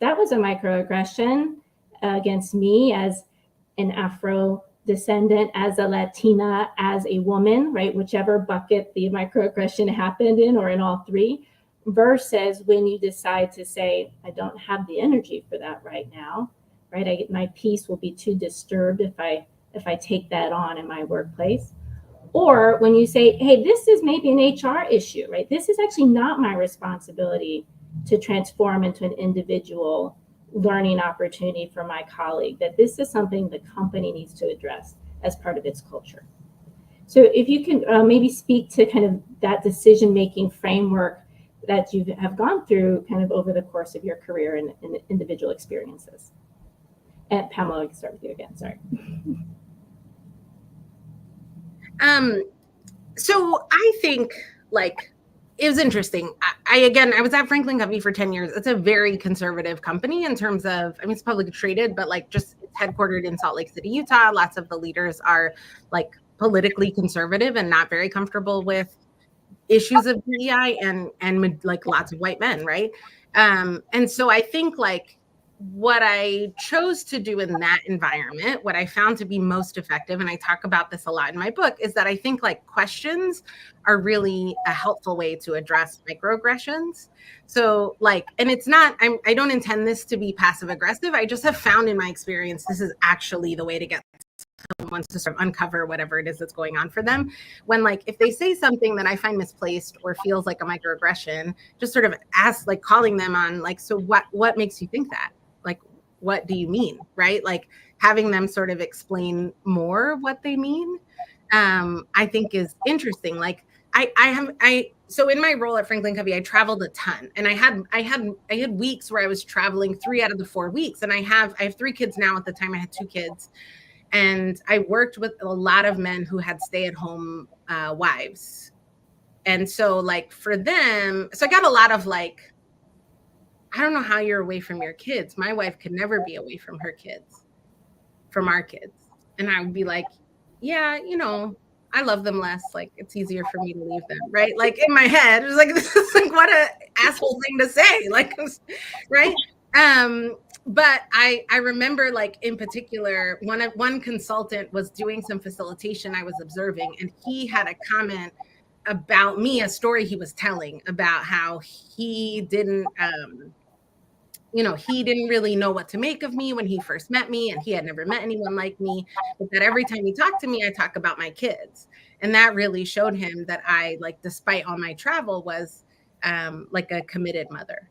that was a microaggression against me as an Afro descendant, as a Latina, as a woman, right? Whichever bucket the microaggression happened in, or in all three, versus when you decide to say, I don't have the energy for that right now, right? My peace will be too disturbed if I take that on in my workplace. Or when you say, hey, this is maybe an HR issue, right? This is actually not my responsibility to transform into an individual learning opportunity for my colleague, that this is something the company needs to address as part of its culture. So if you can maybe speak to kind of that decision-making framework that you have gone through kind of over the course of your career and individual experiences. And Pamela, I can start with you again, sorry.
So I think, it was interesting. I was at Franklin Covey for 10 years. It's a very conservative company in terms of, it's publicly traded, but it's headquartered in Salt Lake City, Utah. Lots of the leaders are politically conservative and not very comfortable with issues of DEI and lots of white men, right? And so I think what I chose to do in that environment, what I found to be most effective, and I talk about this a lot in my book, is that I think questions are really a helpful way to address microaggressions. So and it's not, I don't intend this to be passive aggressive. I just have found in my experience, this is actually the way to get someone to sort of uncover whatever it is that's going on for them. When if they say something that I find misplaced or feels like a microaggression, just sort of ask, calling them on so what makes you think that? What do you mean, right? Having them sort of explain more what they mean, I think is interesting. So in my role at Franklin Covey, I traveled a ton, and I had weeks where I was traveling 3 out of the 4 weeks, and I have 3 kids now. At the time I had 2 kids, and I worked with a lot of men who had stay-at-home wives. And so for them, so I got a lot of I don't know how you're away from your kids. My wife could never be away from her kids, from our kids. And I would be yeah, I love them less. It's easier for me to leave them, right? In my head, it was this is what a asshole thing to say, right? But I remember, like, in particular, one consultant was doing some facilitation I was observing, and he had a comment about me, a story he was telling about how he didn't he didn't really know what to make of me when he first met me, and he had never met anyone like me, but that every time he talked to me, I talk about my kids. And that really showed him that I, like, despite all my travel, was like a committed mother.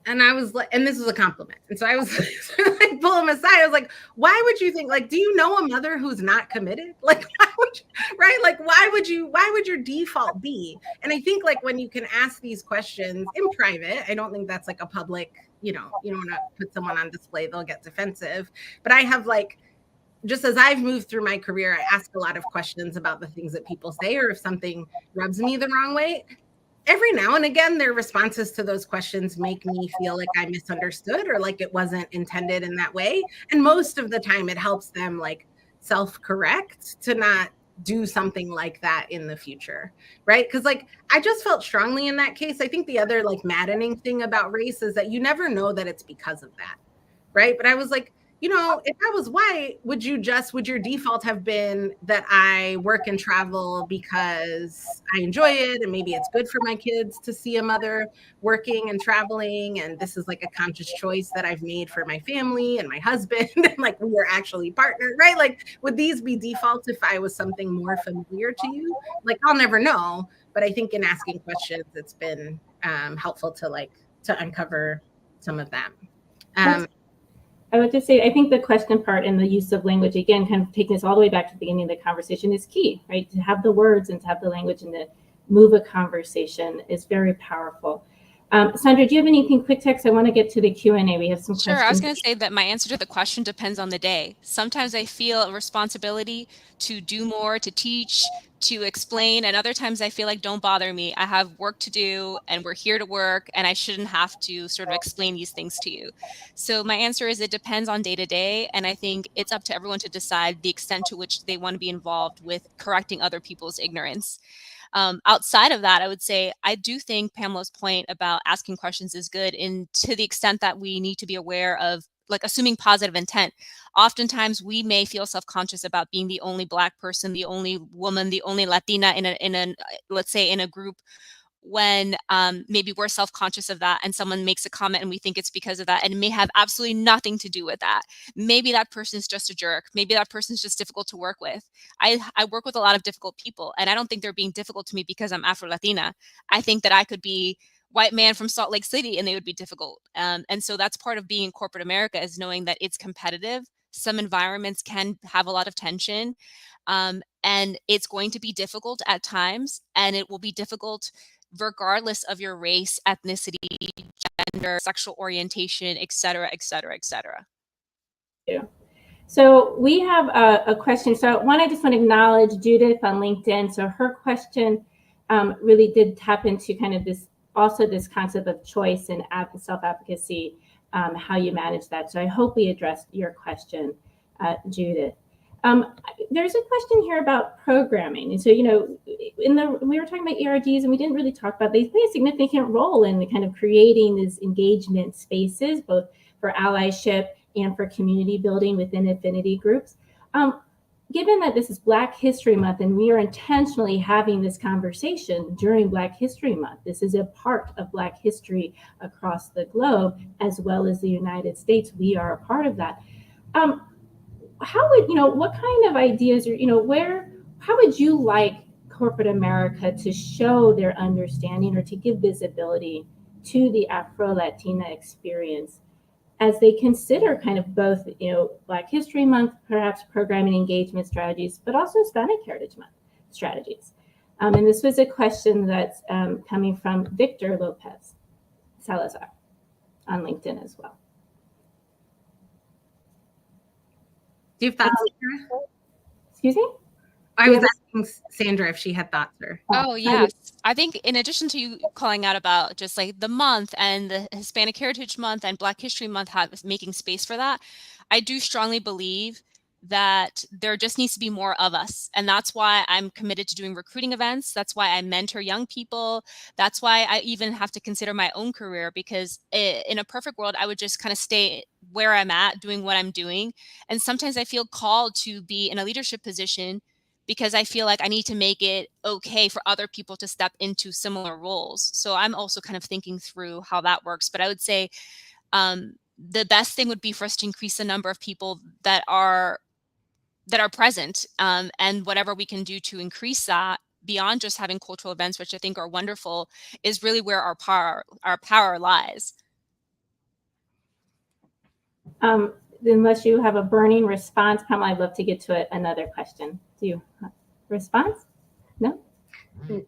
And I was like, and this was a compliment. And so I was like, pull him aside. I was like, why would you think, like, do you know a mother who's not committed? Like, why would you, right? Like, why would your default be? And I think, like, when you can ask these questions in private, I don't think that's like a public, you don't want to put someone on display, they'll get defensive. But I have, like, just as I've moved through my career, I ask a lot of questions about the things that people say, or if something rubs me the wrong way. Every now and again, their responses to those questions make me feel like I misunderstood, or like it wasn't intended in that way. And most of the time it helps them, like, self-correct to not do something like that in the future, right? Because, like, I just felt strongly in that case. I think the other, like, maddening thing about race is that you never know that it's because of that, right? But I was like, if I was white, would your default have been that I work and travel because I enjoy it, and maybe it's good for my kids to see a mother working and traveling, and this is like a conscious choice that I've made for my family and my husband, and, like, we are actually partnered, right? Like, would these be defaults if I was something more familiar to you? Like, I'll never know, but I think in asking questions, it's been helpful to uncover some of that.
I would just say, I think the question part and the use of language, again, kind of taking us all the way back to the beginning of the conversation, is key, right? To have the words and to have the language and to move a conversation is very powerful. Sandra, do you have anything quick text? I want to get to the Q&A. We have some questions.
Sure, I was going to say that my answer to the question depends on the day. Sometimes I feel a responsibility to do more, to teach, to explain, and other times I feel like, don't bother me. I have work to do, and we're here to work, and I shouldn't have to sort of explain these things to you. So my answer is, it depends on day to day, and I think it's up to everyone to decide the extent to which they want to be involved with correcting other people's ignorance. Outside of that, I would say I do think Pamela's point about asking questions is good, and to the extent that we need to be aware of, like, assuming positive intent. Oftentimes we may feel self-conscious about being the only Black person, the only woman, the only Latina in a let's say in a group, when maybe we're self-conscious of that and someone makes a comment and we think it's because of that, and it may have absolutely nothing to do with that. Maybe that person's just a jerk. Maybe that person's just difficult to work with. I work with a lot of difficult people, and I don't think they're being difficult to me because I'm Afro-Latina. I think that I could be white man from Salt Lake City and they would be difficult. And so that's part of being in corporate America, is knowing that it's competitive. Some environments can have a lot of tension, and it's going to be difficult at times, and it will be difficult regardless of your race, ethnicity, gender, sexual orientation, et cetera, et cetera, et cetera.
Yeah. So we have a question. So one, I just want to acknowledge Judith on LinkedIn. So her question really did tap into kind of this concept of choice and self-advocacy, how you manage that. So I hope we addressed your question, Judith. There's a question here about programming. And so, we were talking about ERGs, and we didn't really talk about, they play a significant role in the kind of creating these engagement spaces, both for allyship and for community building within affinity groups. Given that this is Black History Month, and we are intentionally having this conversation during Black History Month, this is a part of Black history across the globe, as well as the United States. We are a part of that. How would, what kind of ideas, or, how would you like corporate America to show their understanding or to give visibility to the Afro-Latina experience as they consider kind of both, Black History Month, perhaps programming engagement strategies, but also Hispanic Heritage Month strategies? And this was a question that's coming from Victor Lopez Salazar on LinkedIn as well.
Do you have thoughts, Sandra?
Excuse me?
I was asking Sandra if she had thoughts.
Oh, yes. I think in addition to you calling out about just like the month and the Hispanic Heritage Month and Black History Month making space for that, I do strongly believe that there just needs to be more of us. And that's why I'm committed to doing recruiting events. That's why I mentor young people. That's why I even have to consider my own career, because in a perfect world, I would just kind of stay where I'm at doing what I'm doing. And sometimes I feel called to be in a leadership position because I feel like I need to make it okay for other people to step into similar roles. So I'm also kind of thinking through how that works. But I would say the best thing would be for us to increase the number of people that are present, and whatever we can do to increase that beyond just having cultural events, which I think are wonderful, is really where our power lies.
Unless you have a burning response, Pamela, I'd love to get to another question. Do you have a response? No?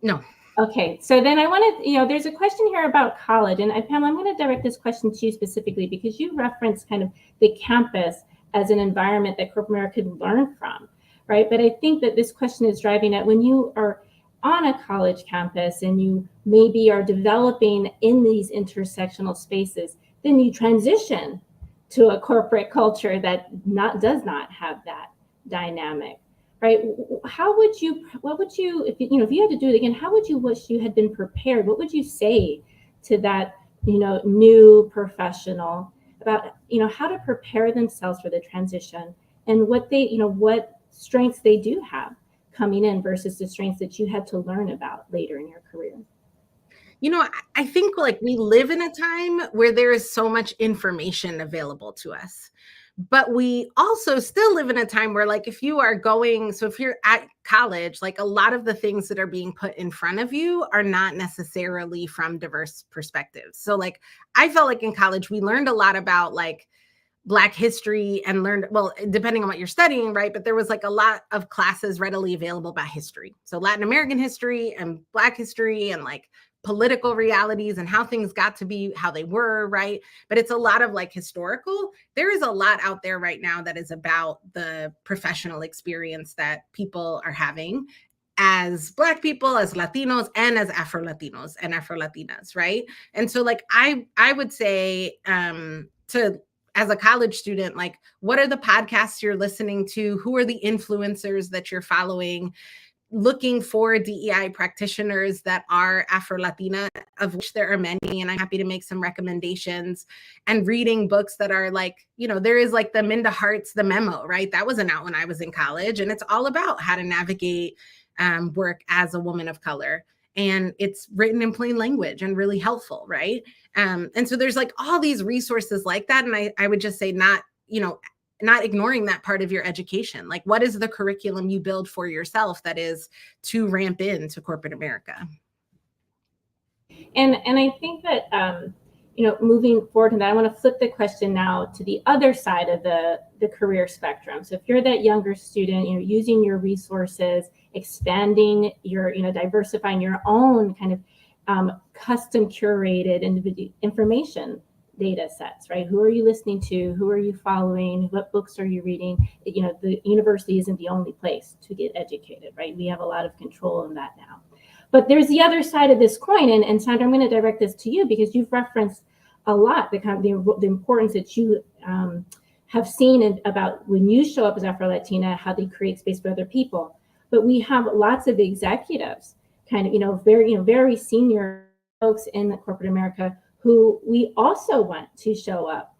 No.
Okay, so then I wanted, there's a question here about college, and Pamela, I'm going to direct this question to you specifically because you referenced kind of the campus as an environment that corporate America could learn from, right? But I think that this question is driving at when you are on a college campus and you maybe are developing in these intersectional spaces, then you transition to a corporate culture that does not have that dynamic, right? What would you, if you had to do it again, how would you wish you had been prepared? What would you say to that, new professional about, how to prepare themselves for the transition and what what strengths they do have coming in versus the strengths that you had to learn about later in your career?
I think like we live in a time where there is so much information available to us. But we also still live in a time where, like, if you're at college, like a lot of the things that are being put in front of you are not necessarily from diverse perspectives. So like, I felt like in college, we learned a lot about like Black history and well, depending on what you're studying, right? But there was like a lot of classes readily available about history. So Latin American history and Black history and like political realities and how things got to be how they were, right? But it's a lot of like historical. There is a lot out there right now that is about the professional experience that people are having as Black people, as Latinos, and as Afro-Latinos and Afro-Latinas, right? And so like I would say as a college student, like, what are the podcasts you're listening to? Who are the influencers that you're following? Looking for DEI practitioners that are Afro-Latina, of which there are many, and I'm happy to make some recommendations, and reading books that are like, there is like the Minda Hart's The Memo, right? That wasn't out when I was in college, and it's all about how to navigate work as a woman of color. And it's written in plain language and really helpful, right? And so there's like all these resources like that. And I would just say not ignoring that part of your education. Like, what is the curriculum you build for yourself that is to ramp into corporate America?
And I think that, moving forward, and I want to flip the question now to the other side of the career spectrum. So if you're that younger student, using your resources, expanding your, diversifying your own kind of custom curated information data sets, right? Who are you listening to? Who are you following? What books are you reading? The university isn't the only place to get educated, right? We have a lot of control in that now. But there's the other side of this coin, and Sandra, I'm going to direct this to you because you've referenced a lot the importance that you have seen about when you show up as Afro-Latina, how they create space for other people. But we have lots of executives, kind of, very senior folks in corporate America who we also want to show up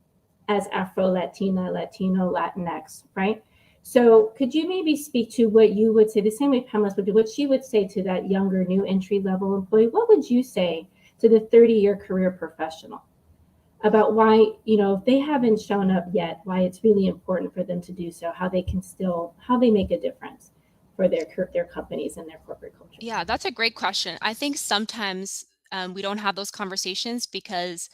as Afro-Latina, Latino, Latinx, right? So could you maybe speak to what you would say, the same way Pamela would do, what she would say to that younger, new entry-level employee? What would you say to the 30-year career professional about why, if they haven't shown up yet, why it's really important for them to do so, how they make a difference for their companies and their corporate culture?
Yeah, that's a great question. I think sometimes we don't have those conversations because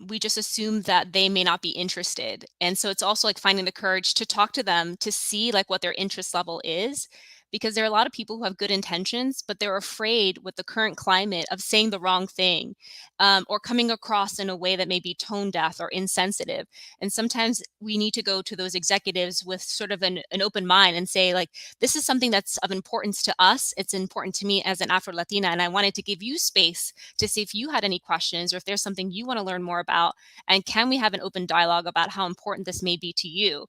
we just assume that they may not be interested. And so it's also like finding the courage to talk to them to see like what their interest level is, because there are a lot of people who have good intentions, but they're afraid with the current climate of saying the wrong thing, or coming across in a way that may be tone deaf or insensitive. And sometimes we need to go to those executives with sort of an open mind and say, like, this is something that's of importance to us. It's important to me as an Afro-Latina. And I wanted to give you space to see if you had any questions or if there's something you want to learn more about. And can we have an open dialogue about how important this may be to you?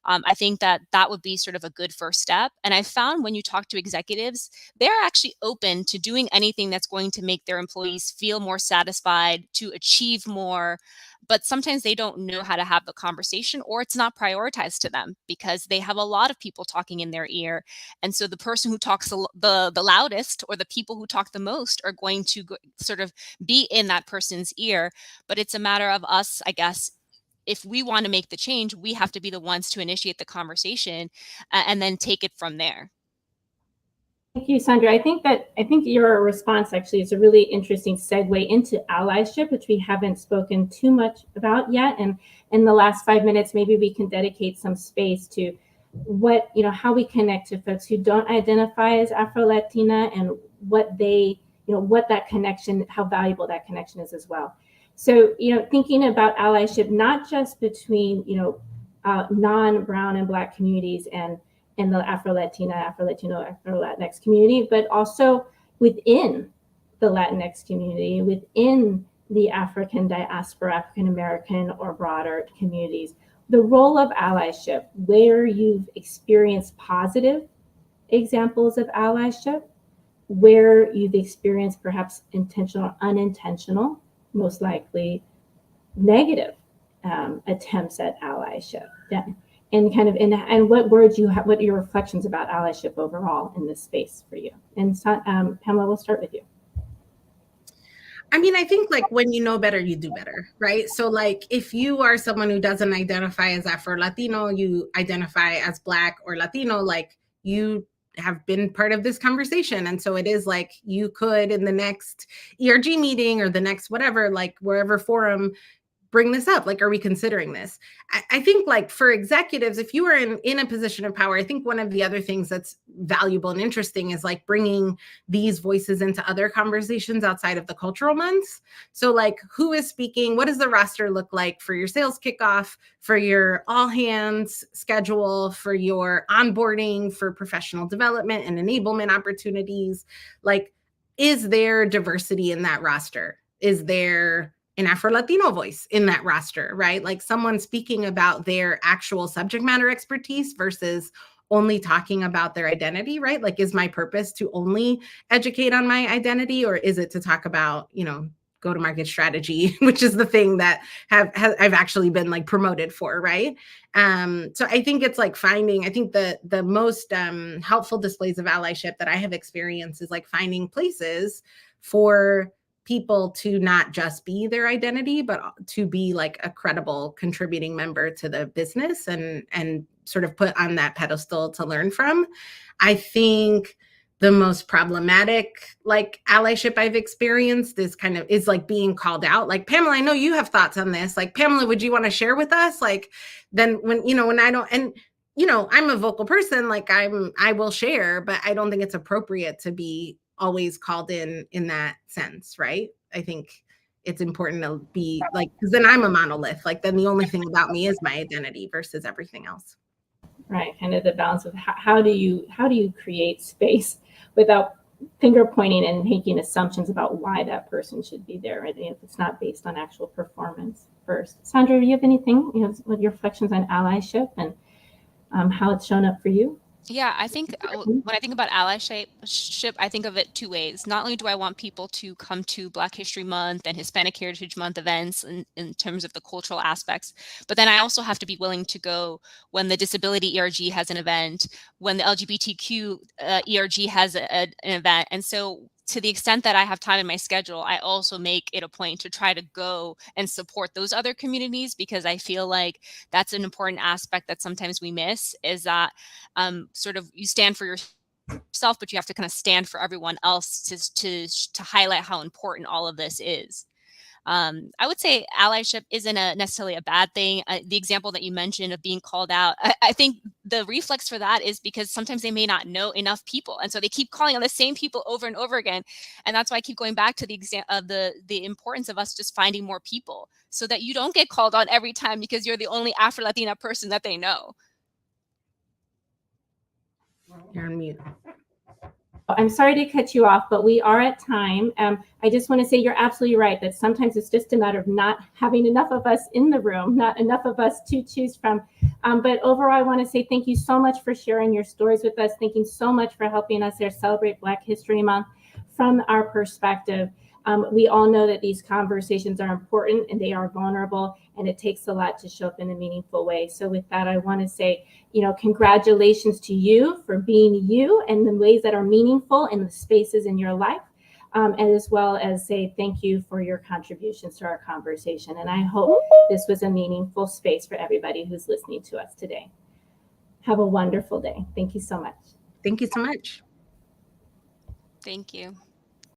I think that would be sort of a good first step. And I found when you talk to executives, they're actually open to doing anything that's going to make their employees feel more satisfied, to achieve more. But sometimes they don't know how to have the conversation, or it's not prioritized to them because they have a lot of people talking in their ear. And so the person who talks the loudest, or the people who talk the most, are going to sort of be in that person's ear. But it's a matter of us, I guess, if we want to make the change, we have to be the ones to initiate the conversation and then take it from there.
Thank you, Sandra. I think your response actually is a really interesting segue into allyship, which we haven't spoken too much about yet. And in the last 5 minutes, maybe we can dedicate some space to how we connect to folks who don't identify as Afro-Latina, and what that connection, how valuable that connection is as well. So, thinking about allyship, not just between, non-Brown and Black communities and the Afro-Latina, Afro-Latino, Afro-Latinx community, but also within the Latinx community, within the African diaspora, African American or broader communities. The role of allyship, where you've experienced positive examples of allyship, where you've experienced perhaps intentional or unintentional, most likely negative attempts at allyship. And what words what are your reflections about allyship overall in this space for you? And Pamela, we'll start with you.
I mean, I think like when you know better, you do better, right? So like if you are someone who doesn't identify as Afro-Latino, you identify as Black or Latino, like you have been part of this conversation. And so it is like you could in the next ERG meeting or the next whatever, like wherever forum, bring this up. Like, are we considering this? I think like for executives, if you are in a position of power, I think one of the other things that's valuable and interesting is like bringing these voices into other conversations outside of the cultural months. So like who is speaking? What does the roster look like for your sales kickoff, for your all hands schedule, for your onboarding, for professional development and enablement opportunities? Like, is there diversity in that roster? Is there an Afro-Latino voice in that roster, right? Like someone speaking about their actual subject matter expertise versus only talking about their identity, right? Like, is my purpose to only educate on my identity, or is it to talk about, go-to-market strategy, which is the thing that I've actually been like promoted for, right? So I think it's like I think the most helpful displays of allyship that I have experienced is like finding places for people to not just be their identity, but to be like a credible contributing member to the business and sort of put on that pedestal to learn from. I think the most problematic like allyship I've experienced is like being called out. Like, Pamela, I know you have thoughts on this. Like, Pamela, would you want to share with us? Like, then when I don't, and I'm a vocal person, like I will share, but I don't think it's appropriate to be always called in that sense, right? I think it's important to be like, because then I'm a monolith. Like then the only thing about me is my identity versus everything else.
Right, kind of the balance of how do you create space without finger pointing and making assumptions about why that person should be there, right? If it's not based on actual performance first. Sandra, do you have anything, what your reflections on allyship and how it's shown up for you?
Yeah, I think when I think about allyship, I think of it two ways. Not only do I want people to come to Black History Month and Hispanic Heritage Month events in terms of the cultural aspects, but then I also have to be willing to go when the Disability ERG has an event, when the LGBTQ ERG has an event. And so to the extent that I have time in my schedule, I also make it a point to try to go and support those other communities, because I feel like that's an important aspect that sometimes we miss, is that sort of you stand for yourself, but you have to kind of stand for everyone else to highlight how important all of this is. I would say allyship isn't necessarily a bad thing. The example that you mentioned of being called out, I think the reflex for that is because sometimes they may not know enough people. And so they keep calling on the same people over and over again. And that's why I keep going back to the importance of us just finding more people so that you don't get called on every time because you're the only Afro-Latina person that they know.
You're on mute.
I'm sorry to cut you off, but we are at time. I just want to say you're absolutely right that sometimes it's just a matter of not having enough of us in the room, not enough of us to choose from. But overall, I want to say thank you so much for sharing your stories with us. Thank you so much for helping us here celebrate Black History Month from our perspective. We all know that these conversations are important and they are vulnerable, and it takes a lot to show up in a meaningful way. So with that, I want to say, congratulations to you for being you in the ways that are meaningful in the spaces in your life, and as well as say thank you for your contributions to our conversation. And I hope this was a meaningful space for everybody who's listening to us today. Have a wonderful day. Thank you so much.
Thank you so much.
Thank you.